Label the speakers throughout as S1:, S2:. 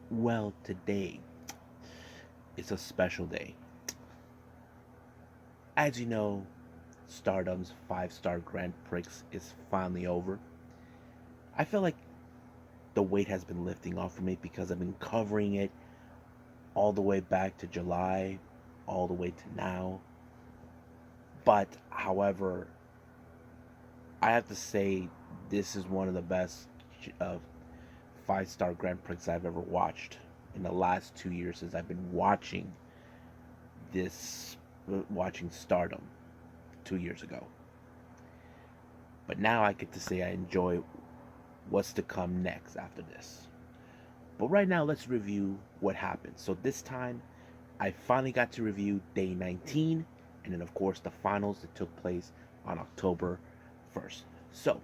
S1: Well, today is a special day. As you know, Stardom's 5-star Grand Prix is finally over. I feel like the weight has been lifting off from it because I've been covering it all the way back to July, all the way to now. But, however, I have to say this is one of the best 5-star Grand Prix I've ever watched in the last 2 years since I've been this, watching Stardom 2 years ago. But now I get to say I enjoy what's to come next after this. But right now, let's review what happened. So this time, I finally got to review day 19, and then, of course, the finals that took place on October 1st. So,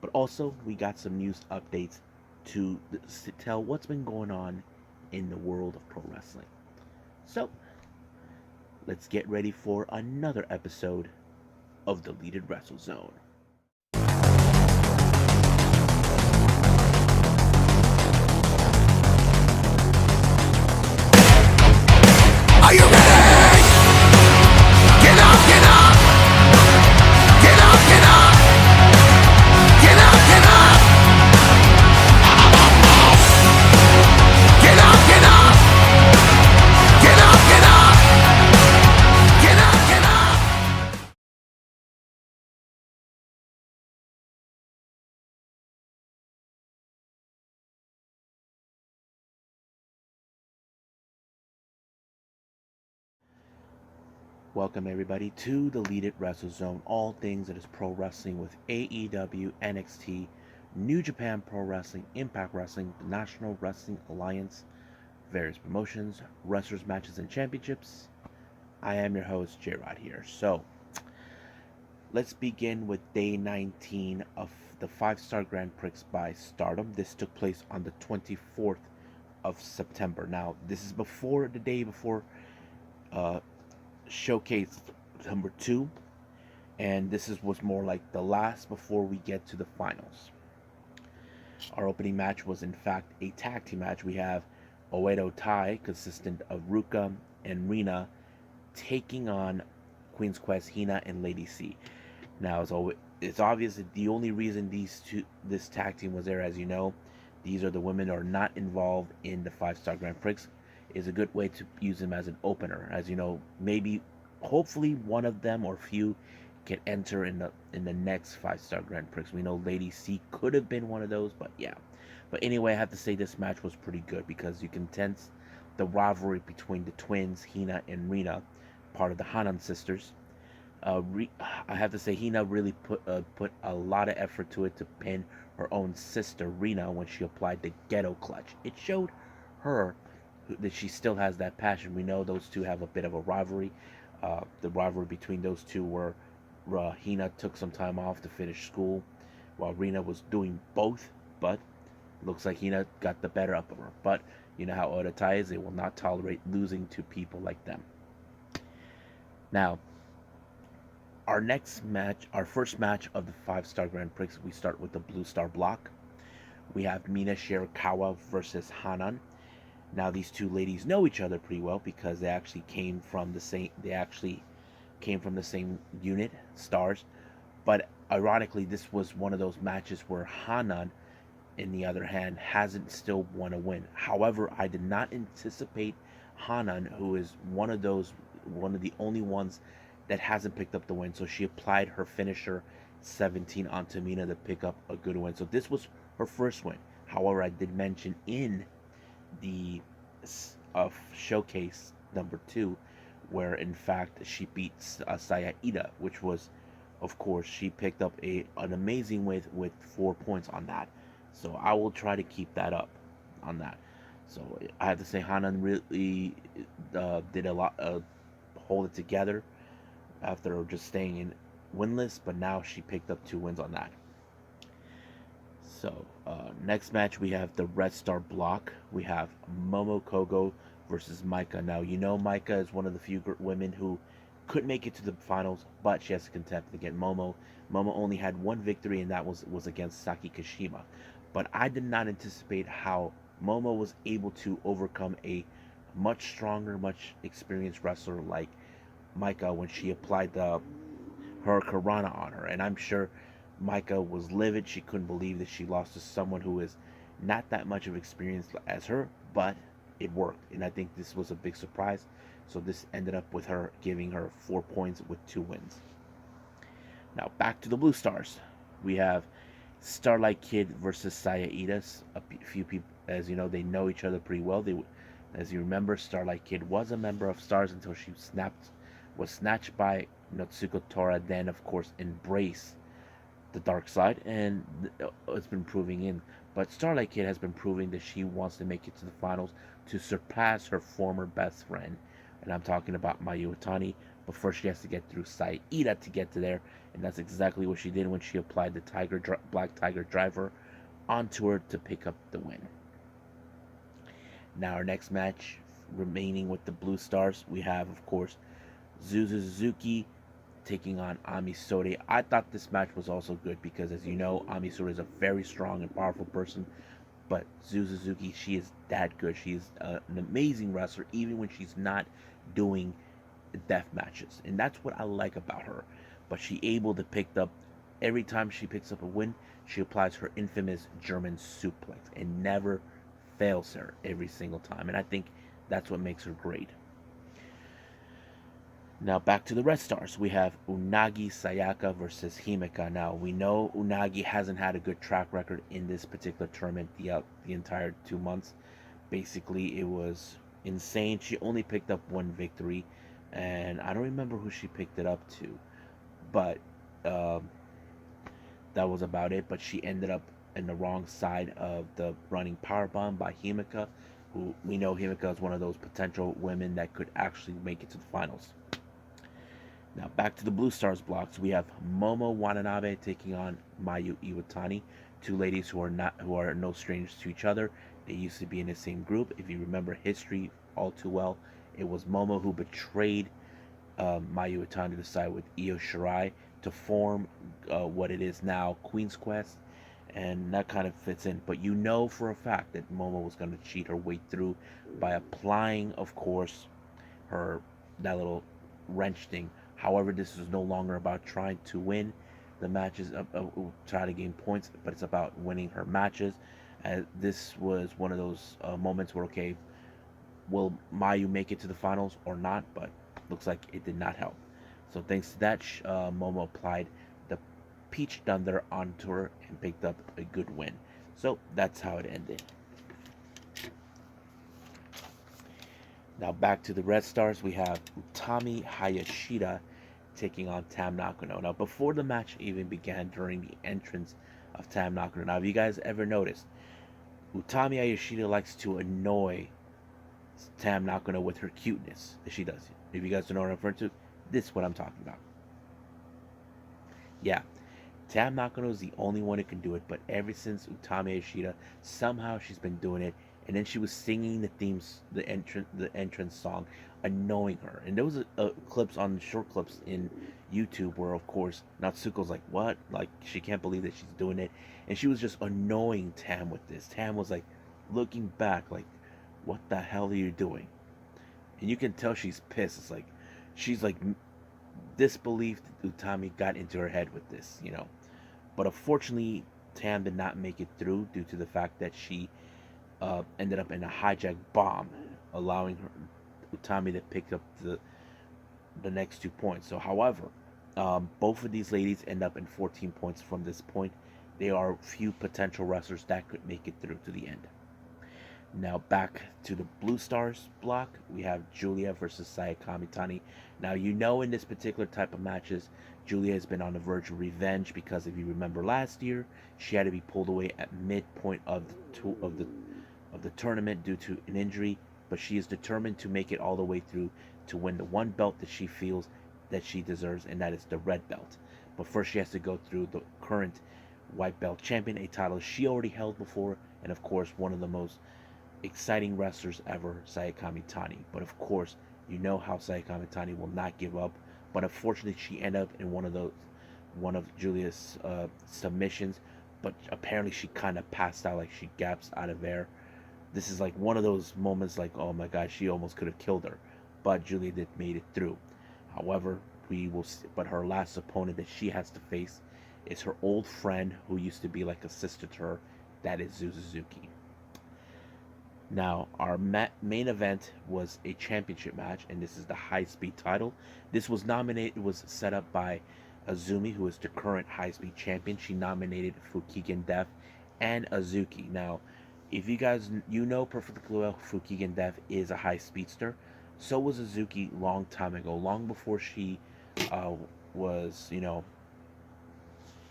S1: but also, we got some news updates to tell what's been going on in the world of pro wrestling. So, let's get ready for another episode of Deleted Wrestle Zone.
S2: Are you ready? Get up, get up! Get up, get up! Get up, get up! Get up, get up! Get up, get up! Get up, get up!
S1: Welcome everybody to the Deleted Wrestle Zone, all things that is pro wrestling with AEW, NXT, New Japan Pro Wrestling, Impact Wrestling, the National Wrestling Alliance, various promotions, wrestlers, matches, and championships. I am your host, J-Rod here. So, let's begin with day 19 of the 5-star Grand Prix by Stardom. This took place on the 24th of September. Now, this is before the day before uh, Showcase number 2, and was more like the last before we get to the finals. Our opening match was in fact a tag team match. We have Oedo Tai, consistent of Ruka and Rina, taking on Queen's Quest, Hina, and Lady C. Now, it's obvious that the only reason this tag team was there, as you know, these are the women who are not involved in the 5-star Grand Prix, is a good way to use them as an opener. As you know, maybe, hopefully, one of them or few can enter in the next 5-star Grand Prix. We know Lady C could have been one of those, but yeah. But anyway, I have to say this match was pretty good because you can sense the rivalry between the twins, Hina and Rina, part of the Hanan sisters. I have to say, Hina really put a lot of effort to it to pin her own sister Rina when she applied the ghetto clutch. It showed her that she still has that passion. We know those two have a bit of a rivalry. The rivalry between those two were Hina took some time off to finish school while Rina was doing both, but looks like Hina got the better up of her. But you know how Odatai is, they will not tolerate losing to people like them. Now, our first match of the 5-star Grand Prix, we start with the Blue Star block. We have Mina Shirakawa versus Hanan. Now these two ladies know each other pretty well because they actually came from the same unit, Stars. But ironically, this was one of those matches where Hanan, in the other hand, hasn't still won a win. However, I did not anticipate Hanan, who is one of the only ones that hasn't picked up the win. So she applied her finisher 17 on Tamina to pick up a good win. So this was her first win. However, I did mention in the showcase number 2 where in fact she beat Saya Ida, which was, of course, she picked up an amazing win with 4 points on that. So I will try to keep that up on that. So I have to say Hanan really did a lot, hold it together after just staying in winless, but now she picked up 2 wins on that. So, next match we have the Red Star block. We have Momo Kogo versus Micah. Now, you know Micah is one of the few women who couldn't make it to the finals, but she has to contend against Momo. Momo only had one victory, and that was against Saki Kashima. But I did not anticipate how Momo was able to overcome a much stronger, much experienced wrestler like Micah when she applied her Karana on her. And I'm sure Micah was livid. She couldn't believe that she lost to someone who is not that much of experience as her, but it worked. And I think this was a big surprise. So this ended up with her giving her 4 points with 2 wins. Now back to the Blue Stars. We have Starlight Kid versus Saya Idas. A few people, as you know, they know each other pretty well. As you remember, Starlight Kid was a member of Stars until she was snatched by Natsuko Tora. Then, of course, embraced the dark side, and it's been proving in. But Starlight Kid has been proving that she wants to make it to the finals to surpass her former best friend, and I'm talking about Mayu Iwatani. But first, she has to get through Saida to get to there, and that's exactly what she did when she applied the Black Tiger Driver onto her to pick up the win. Now, our next match, remaining with the Blue Stars, we have, of course, Zuzu Suzuki taking on Ami Sourei. I thought this match was also good because, as you know, Ami Sourei is a very strong and powerful person. But Zuzu Suzuki, she is that good. She is an amazing wrestler, even when she's not doing death matches, and that's what I like about her. But she able to pick up every time she picks up a win. She applies her infamous German suplex and never fails her every single time, and I think that's what makes her great. Now back to the Red Stars. We have Unagi Sayaka versus Himeka. Now we know Unagi hasn't had a good track record in this particular tournament the entire 2 months. Basically, it was insane. She only picked up one victory, and I don't remember who she picked it up to, but that was about it. But she ended up in the wrong side of the running powerbomb by Himeka, who we know Himeka is one of those potential women that could actually make it to the finals. Now back to the Blue Stars blocks. We have Momo Watanabe taking on Mayu Iwatani, two ladies who are no strangers to each other. They used to be in the same group. If you remember history all too well, it was Momo who betrayed Mayu Iwatani to side with Io Shirai to form what it is now Queen's Quest, and that kind of fits in. But you know for a fact that Momo was going to cheat her way through by applying, of course, that little wrench thing. However, this is no longer about trying to win the matches, try to gain points, but it's about winning her matches. This was one of those moments where, okay, will Mayu make it to the finals or not? But looks like it did not help. So thanks to that, Momo applied the Peach Thunder onto her and picked up a good win. So that's how it ended. Now back to the Red Stars, we have Utami Hayashida taking on Tam Nakano. Now before the match even began, during the entrance of Tam Nakano, now have you guys ever noticed Utami Hayashida likes to annoy Tam Nakano with her cuteness that she does? If you guys don't know what I'm referring to, this is what I'm talking about. Yeah, Tam Nakano is the only one who can do it, but ever since Utami Hayashida, somehow she's been doing it. And then she was singing the entrance song, annoying her. And there was clips on short clips in YouTube where, of course, Natsuko's like, "What?" Like she can't believe that she's doing it, and she was just annoying Tam with this. Tam was like, looking back, like, "What the hell are you doing?" And you can tell she's pissed. It's like she's like disbelief that Utami got into her head with this, you know. But unfortunately, Tam did not make it through due to the fact that she ended up in a hijack bomb, allowing her Utami to pick up the next 2 points. So, however, both of these ladies end up in 14 points from this point. They are few potential wrestlers that could make it through to the end. Now back to the Blue Stars block, we have Julia versus Saya Kamitani. Now you know in this particular type of matches, Julia has been on the verge of revenge because if you remember last year, she had to be pulled away at midpoint of the tournament due to an injury, but she is determined to make it all the way through to win the one belt that she feels that she deserves, and that is the red belt. But first she has to go through the current white belt champion, a title she already held before, and of course one of the most exciting wrestlers ever, Saya Kamitani. But of course, you know how Saya Kamitani will not give up. But unfortunately, she ended up in one of Julia's submissions. But apparently, she kind of passed out, like she gaps out of air. this is like one of those moments like, oh my god, she almost could have killed her, but Julia did made it through. However, we will see, but her last opponent that she has to face is her old friend who used to be like a sister to her, that is Suzuki. Now, our main event was a championship match, and this is the high speed title. This was nominated, was set up by Azumi, who is the current high speed champion. She nominated Fukigen Death and Azuki. Now, if you guys know perfectly well, Fukigen Death is a high speedster. So was Azuki long time ago, long before she uh, was,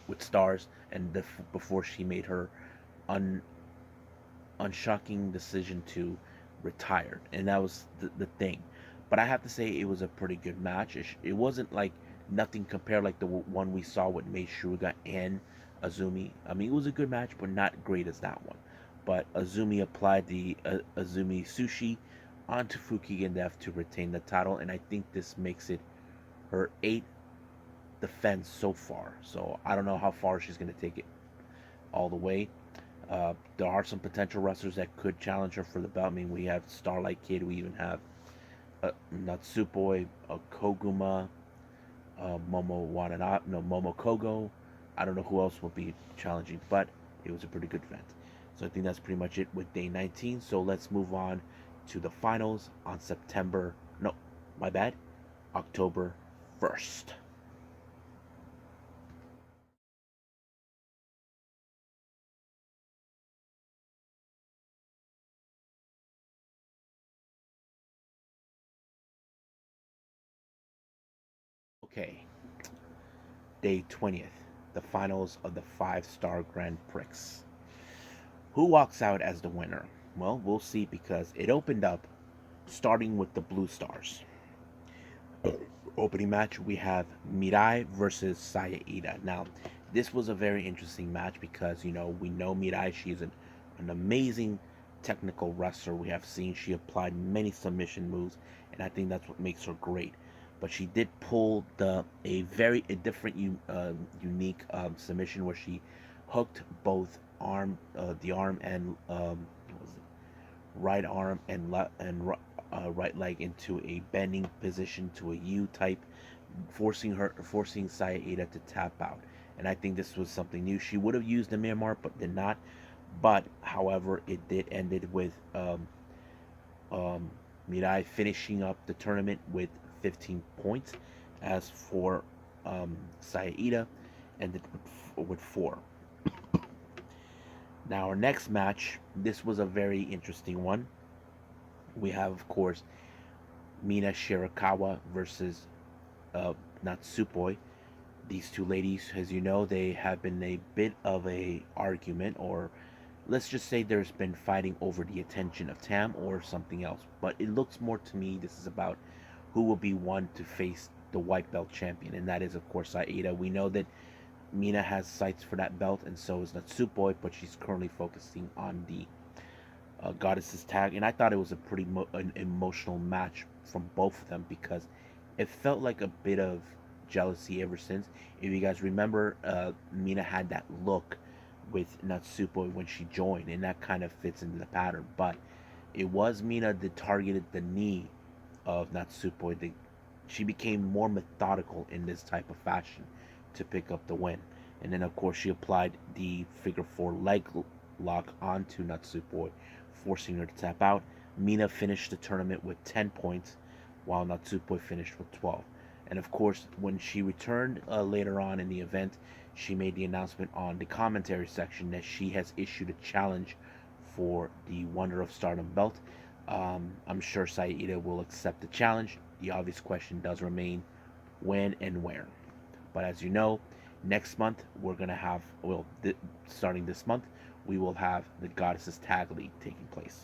S1: with stars, and before she made her un unshocking decision to retire, and that was the thing. But I have to say it was a pretty good match. It wasn't like nothing compared like the one we saw with Mei Suruga and Azumi. I mean, it was a good match, but not great as that one. But Azumi applied the Azumi Sushi onto Fukigen Death to retain the title, and I think this makes it her eighth defense so far. So I don't know how far she's going to take it all the way. There are some potential wrestlers that could challenge her for the belt. I mean, we have Starlight Kid. We even have Natsupoi, Koguma, Momo Watanabe, no Momo Kogo. I don't know who else will be challenging, but it was a pretty good event. So I think that's pretty much it with day 19. So let's move on to the finals on September. No, my bad. October 1st. Okay, day 20th, the finals of the 5-star Grand Prix. Who walks out as the winner? Well, we'll see because it opened up starting with the Blue Stars. Opening match, we have Mirai versus Saya Ida. Now, this was a very interesting match because, we know Mirai, she's an amazing technical wrestler. We have seen she applied many submission moves, and I think that's what makes her great. But she did pull a different, unique submission where she hooked both the arm and what was it? Right arm and right leg into a bending position to a U type, forcing Saida to tap out. And I think this was something new. She would have used the Myanmar, but did not. But however, it did ended with um, Mirai finishing up the tournament with 15 points. As for Saida, ended with 4. Now our next match, this was a very interesting one. We have, of course, Mina Shirakawa versus uh, Natsupoi. These two ladies, as you know, they have been a bit of a argument, or let's just say there's been fighting over the attention of Tam or something else. But it looks more to me this is about who will be one to face the white belt champion, and that is of course Aida. We know that Mina has sights for that belt, and so is Natsupoi, but she's currently focusing on the Goddess's tag, and I thought it was a pretty an emotional match from both of them because it felt like a bit of jealousy ever since. If you guys remember, Mina had that look with Natsupoi when she joined, and that kind of fits into the pattern. But it was Mina that targeted the knee of Natsupoi. She became more methodical in this type of fashion to pick up the win. And then, of course, she applied the figure 4 leg lock onto Natsupoi, forcing her to tap out. Mina finished the tournament with 10 points, while Natsupoi finished with 12. And of course, when she returned later on in the event, she made the announcement on the commentary section that she has issued a challenge for the Wonder of Stardom belt. I'm sure Saida will accept the challenge. The obvious question does remain when and where. But as you know, next month we're going to have, starting this month, we will have the Goddesses Tag League taking place.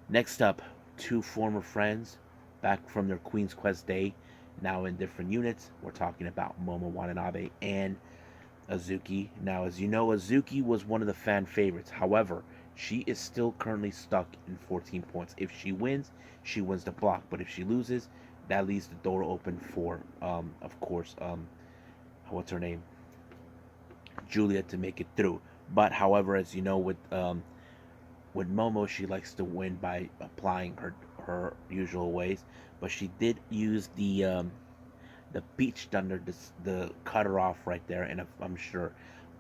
S1: Next up, two former friends back from their Queen's Quest day, now in different units. We're talking about Momo Watanabe and Azuki. Now, as you know, Azuki was one of the fan favorites. However, she is still currently stuck in 14 points. If she wins the block. But if she loses, that leaves the door open for, of course, what's her name? Julia to make it through. But however, as you know, with With Momo, she likes to win by applying her usual ways, but she did use the beach thunder, the cutter off right there, and I'm sure.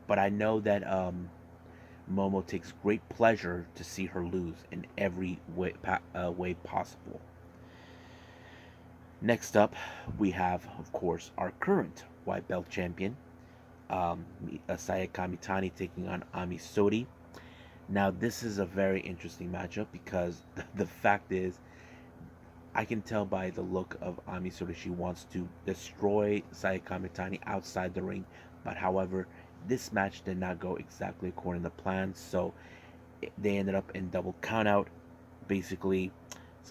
S1: But I know that Momo takes great pleasure to see her lose in every way possible. Next up, we have, of course, our current white belt champion, Asaya Kamitani, taking on Ami Sodi. Now, this is a very interesting matchup because the fact is, I can tell by the look of Ami Sodi she wants to destroy Saya Kamitani outside the ring. But however, this match did not go exactly according to plan, so they ended up in double countout. Basically,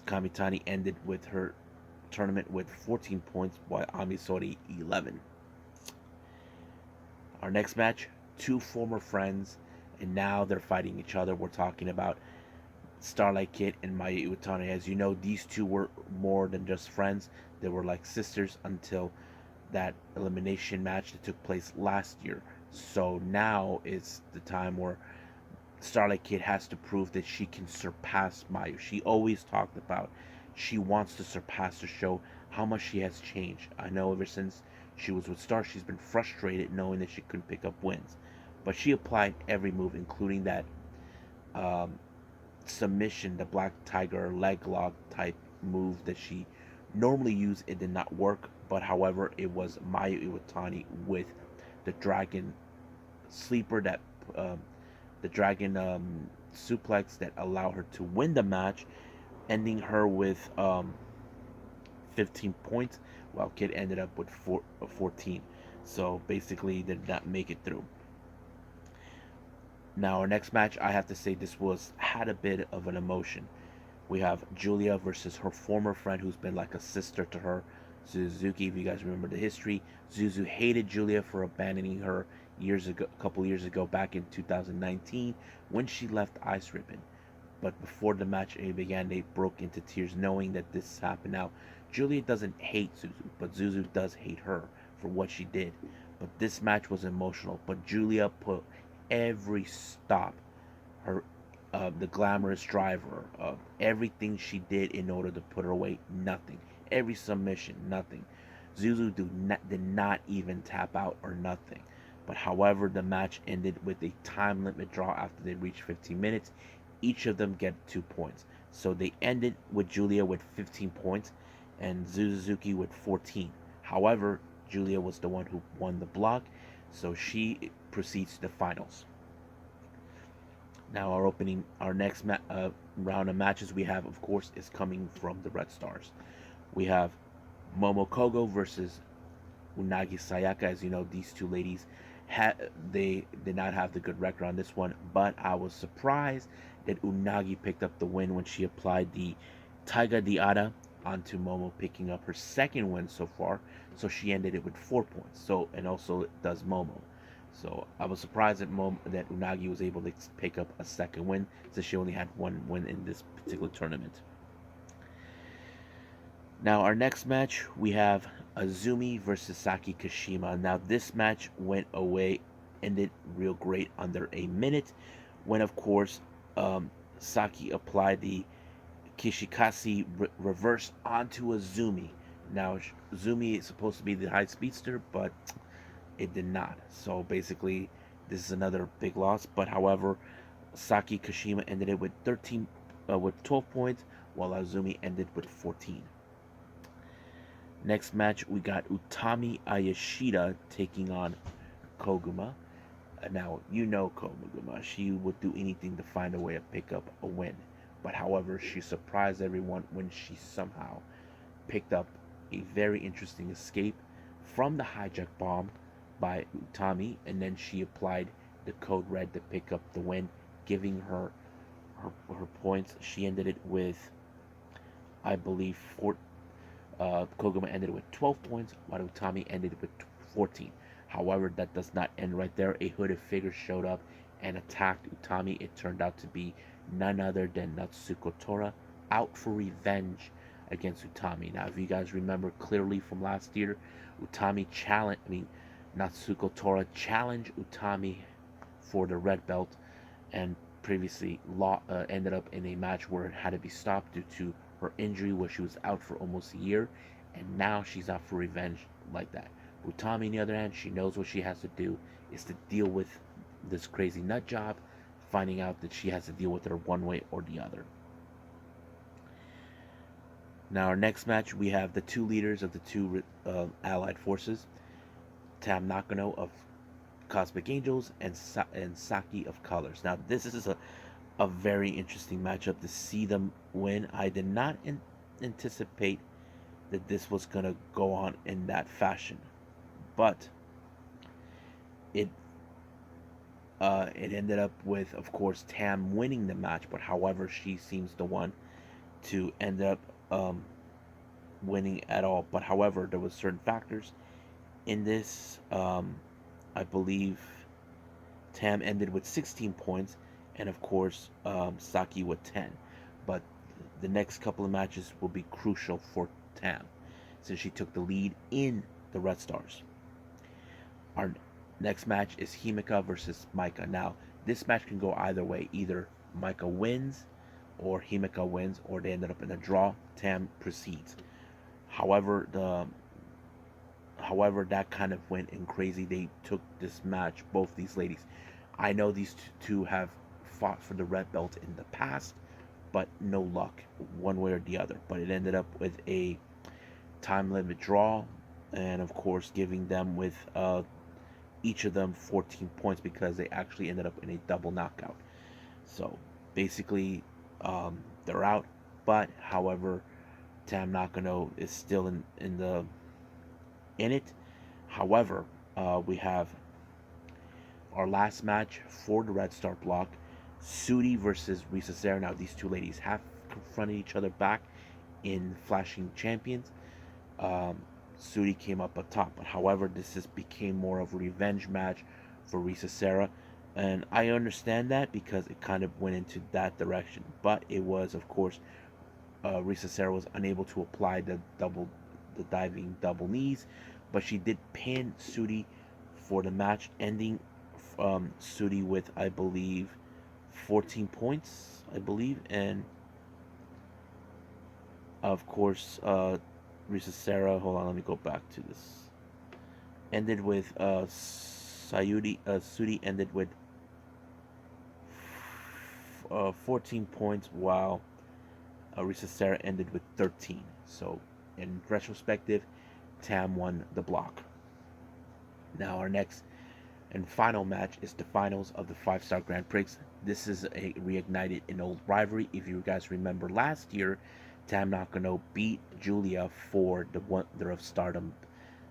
S1: Kamitani ended with her tournament with 14 points, while Ami Sodi 11. Our next match, two former friends, and now they're fighting each other. We're talking about Starlight Kid and Maya Iwatani. As you know, these two were more than just friends. They were like sisters until that elimination match that took place last year. So now is the time where Starlight Kid has to prove that she can surpass Mayu. She always talked about she wants to surpass to show how much she has changed. I know ever since she was with Star, she's been frustrated knowing that she couldn't pick up wins. But she applied every move, including that um, submission, the Black Tiger leg lock type move that she normally used. It did not work, but however, it was Mayu Iwatani with the Dragon Sleeper, that the Dragon suplex that allowed her to win the match, ending her with 15 points, while Kid ended up with 14. So basically, did not make it through. Now, our next match, I have to say, this was had a bit of an emotion. We have Julia versus her former friend, who's been like a sister to her, Suzuki. If you guys remember the history, Zuzu hated Julia for abandoning her years ago, a couple years ago, back in 2019, when she left Ice Ribbon. But before the match began, they broke into tears knowing that this happened. Now, Julia doesn't hate Zuzu, but Zuzu does hate her for what she did. But this match was emotional. But Julia put every stop, her the glamorous driver, everything she did in order to put her away, nothing. Every submission, nothing. Zuzu did not even tap out or nothing. But however, the match ended with a time limit draw after they reached 15 minutes. Each of them get 2 points. So they ended with Julia with 15 points and Suzuki with 14. However, Julia was the one who won the block, so she proceeds to the finals. Now, our next round of matches we have, of course, is coming from the Red Stars. We have Momokogo versus Unagi Sayaka. As you know, these two ladies they did not have the good record on this one, but I was surprised that Unagi picked up the win when she applied the Taiga de Ada onto Momo, picking up her second win so far. So she ended it with 4 points. So, and also does Momo. So I was surprised that Unagi was able to pick up a second win, since she only had one win in this particular tournament. Now, our next match, we have Azumi versus Saki Kashima. Now, this match went away, ended real great under a minute, when, of course, Saki applied the Kishikasi reverse onto Azumi. Now, Azumi is supposed to be the high speedster, but it did not. So basically, this is another big loss. But however, Saki Kashima ended it with 12 points, while Azumi ended with 14. Next match, we got Utami Ayashida taking on Koguma. Now, you know Koguma. She would do anything to find a way to pick up a win. But however, she surprised everyone when she somehow picked up a very interesting escape from the hijack bomb by Utami, and then she applied the code red to pick up the win, giving her points. She ended it with, I believe, Koguma ended with 12 points, while Utami ended with 14. However, that does not end right there. A hooded figure showed up and attacked Utami. It turned out to be none other than Natsuko Tora, out for revenge against Utami. Now, if you guys remember clearly from last year, Natsuko Tora challenged Utami for the red belt, and previously ended up in a match where it had to be stopped due to her injury, where she was out for almost a year, and now she's out for revenge like that. Utami, on the other hand, she knows what she has to do is to deal with this crazy nut job, finding out that she has to deal with her one way or the other. Now, our next match, we have the two leaders of the two allied forces, Tam Nakano of Cosmic Angels and Saki of Colors. Now, this is a very interesting matchup to see them win. I did not anticipate that this was going to go on in that fashion, but it it ended up with, of course, Tam winning the match. But however, she seems the one to end up winning at all. But however, there was certain factors in this. I believe Tam ended with 16 points, and of course Saki with 10. But the next couple of matches will be crucial for Tam, since she took the lead in the Red Stars. Our next match is Himeka versus Maika. Now, this match can go either way. Either Maika wins, or Himeka wins, or they ended up in a draw. Tam proceeds. However, that kind of went in crazy. They took this match, both these ladies. I know these two have fought for the red belt in the past, but no luck one way or the other. But it ended up with a time limit draw, and of course giving them with each of them 14 points because they actually ended up in a double knockout. So basically, they're out. But however, Tam Nakano is still in it. However, we have our last match for the Red Star block, Sudi versus Risa Sera. Now, these two ladies have confronted each other back in Flashing Champions. Sudi came up atop, but however, this just became more of a revenge match for Risa Sera, and I understand that because it kind of went into that direction. But it was, of course, Risa Sera was unable to apply the diving double knees, but she did pin Sudi for the match, ending Sudi with, I believe, 14 points, I believe, and of course, Risa Sera. Hold on, let me go back to this. Ended with Sudi ended with 14 points, while Risa Sera ended with 13. So, in retrospective, Tam won the block. Now, our next and final match is the finals of the 5-star Grand Prix. This is a reignited an old rivalry. If you guys remember last year, Tam Nakano beat Julia for the Wonder of Stardom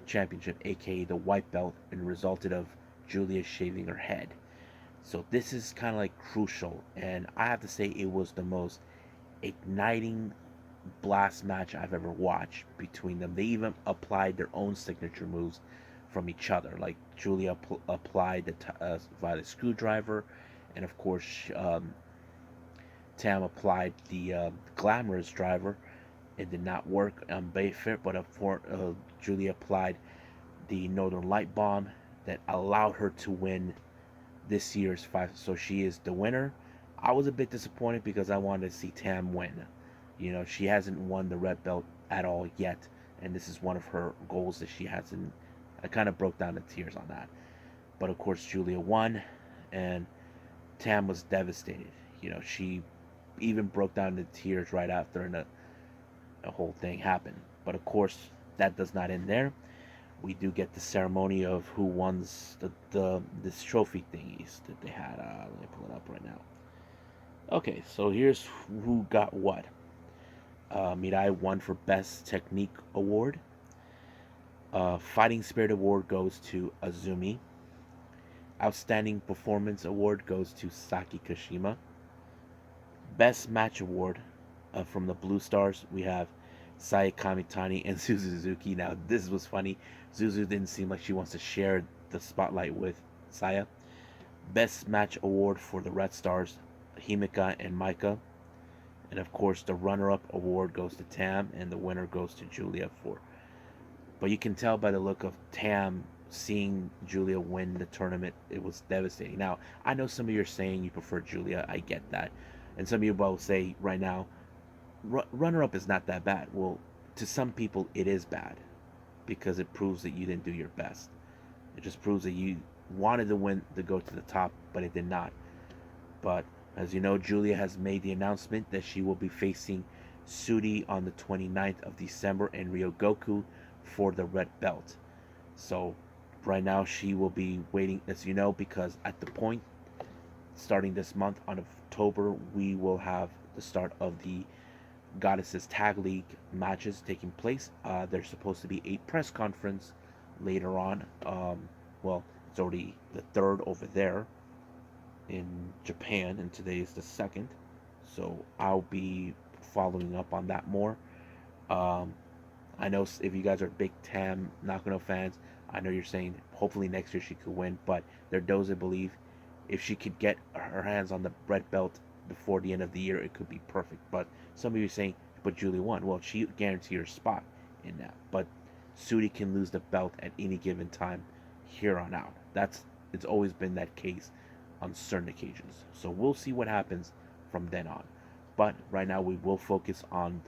S1: Championship, aka the white belt, and resulted of Julia shaving her head. So this is kind of like crucial, and I have to say it was the most igniting blast match I've ever watched between them. They even applied their own signature moves from each other. Like Julia applied the via the screwdriver, and of course Tam applied the glamorous driver. It did not work on Bayfit, but Julia applied the Northern Light Bomb that allowed her to win this year's 5. So she is the winner. I was a bit disappointed because I wanted to see Tam win. You know, she hasn't won the red belt at all yet, and this is one of her goals that she hasn't. I kind of broke down the tears on that. But of course, Julia won, and Tam was devastated. You know, she even broke down the tears right after, and the whole thing happened. But of course, that does not end there. We do get the ceremony of who won this trophy thingies that they had. Let me pull it up right now. Okay, so here's who got what. Mirai won for Best Technique Award. Fighting Spirit Award goes to Azumi. Outstanding Performance Award goes to Saki Kashima. Best Match Award from the Blue Stars, we have Saya Kamitani and Suzuki. Now, this was funny. Zuzu didn't seem like she wants to share the spotlight with Saya. Best Match Award for the Red Stars, Himeka and Maika. And of course, the runner-up award goes to Tam, and the winner goes to Julia for. But you can tell by the look of Tam seeing Julia win the tournament, it was devastating. Now, I know some of you are saying you prefer Julia. I get that. And some of you will say right now, runner up is not that bad. Well, to some people, it is bad because it proves that you didn't do your best. It just proves that you wanted to win to go to the top, but it did not. But as you know, Julia has made the announcement that she will be facing Sudi on the 29th of December in Ryogoku for the red belt. So right now she will be waiting, as you know, because at the point starting this month on October, we will have the start of the Goddesses Tag League matches taking place. There's supposed to be a press conference later on. Well, it's already the third over there in Japan, and today is the second. So I'll be following up on that more. Um, I know if you guys are big Tam Nakano fans, I know you're saying hopefully next year she could win, but there are those that believe if she could get her hands on the red belt before the end of the year, it could be perfect. But some of you are saying, but Julie won. Well, she guaranteed her spot in that. But Sudi can lose the belt at any given time here on out. It's always been that case on certain occasions. So we'll see what happens from then on. But right now we will focus on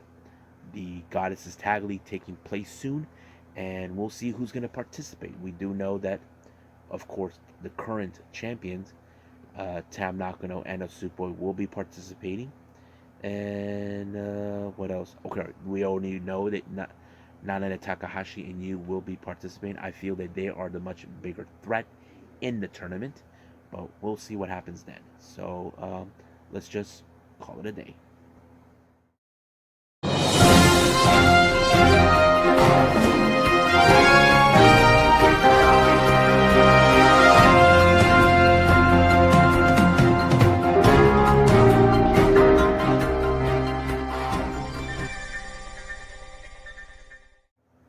S1: the Goddesses Tag League taking place soon, and we'll see who's going to participate. We do know that, of course, the current champions, Tam Nakano and Otsupoi, will be participating. And what else? Okay, we already know that Nana Takahashi and you will be participating. I feel that they are the much bigger threat in the tournament, but we'll see what happens then. So let's just call it a day.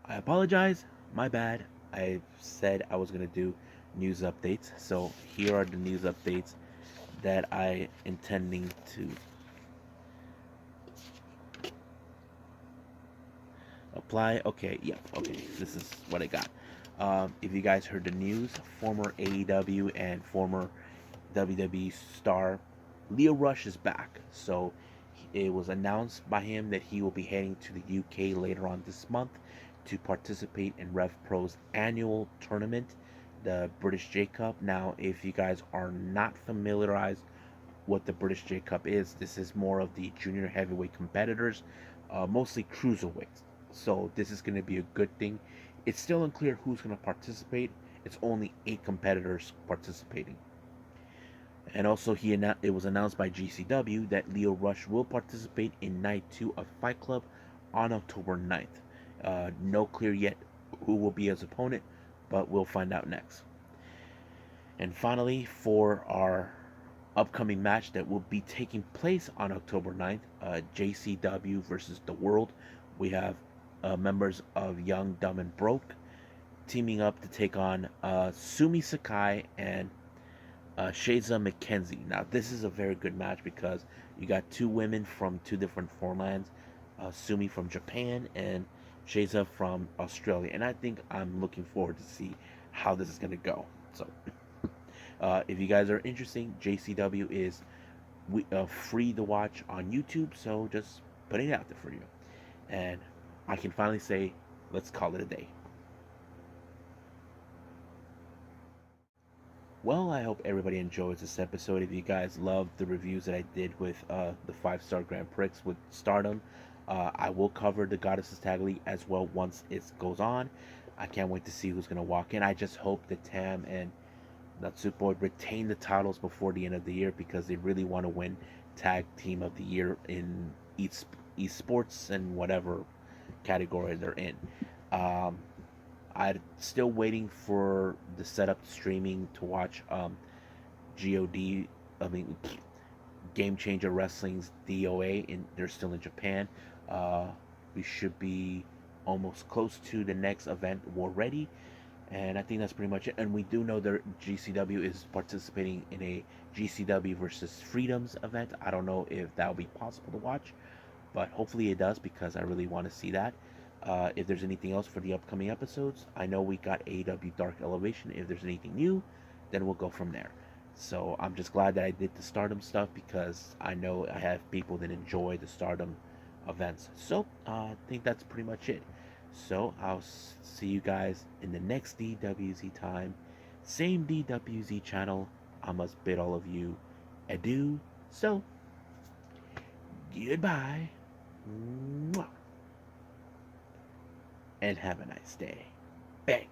S1: I apologize, my bad. I said I was going to do news updates. So here are the news updates that I intending to apply. Okay, yeah, okay, this is what I got. If you guys heard the news, former AEW and former WWE star Lio Rush is back. So it was announced by him that he will be heading to the UK later on this month to participate in Rev Pro's annual tournament, the British J Cup. Now, if you guys are not familiarized what the British J Cup is, this is more of the junior heavyweight competitors, mostly cruiserweights. So this is going to be a good thing. It's still unclear who's going to participate. It's only 8 competitors participating. And also, it was announced by GCW that Lio Rush will participate in Night 2 of Fight Club on October 9th. No clear yet who will be his opponent, but we'll find out next. And finally, for our upcoming match that will be taking place on October 9th, JCW versus The World, we have members of Young, Dumb, and Broke teaming up to take on Sumi Sakai and Shayza McKenzie. Now, this is a very good match because you got 2 women from 2 different foreign lands, Sumi from Japan and Shayza from Australia. And I think I'm looking forward to see how this is going to go. So, if you guys are interested, JCW is free to watch on YouTube. So, just putting it out there for you. And I can finally say, let's call it a day. Well, I hope everybody enjoys this episode. If you guys loved the reviews that I did with the 5-star Grand Prix with Stardom, I will cover the Goddesses Tag League as well once it goes on. I can't wait to see who's going to walk in. I just hope that Tam and Natsupoi retain the titles before the end of the year because they really want to win Tag Team of the Year in esports and whatever category they're in. I'm still waiting for the setup streaming to watch GOD. I mean, Game Changer Wrestling's DOA. They're still in Japan. We should be almost close to the next event. We're ready, and I think that's pretty much it. And we do know that GCW is participating in a GCW versus Freedoms event. I don't know if that'll be possible to watch, but hopefully it does because I really want to see that. If there's anything else for the upcoming episodes, I know we got AEW Dark Elevation. If there's anything new, then we'll go from there. So I'm just glad that I did the Stardom stuff because I know I have people that enjoy the Stardom events. So I think that's pretty much it. So I'll see you guys in the next DWZ time. Same DWZ channel. I must bid all of you adieu. So, goodbye. Mwah. And have a nice day. Bang.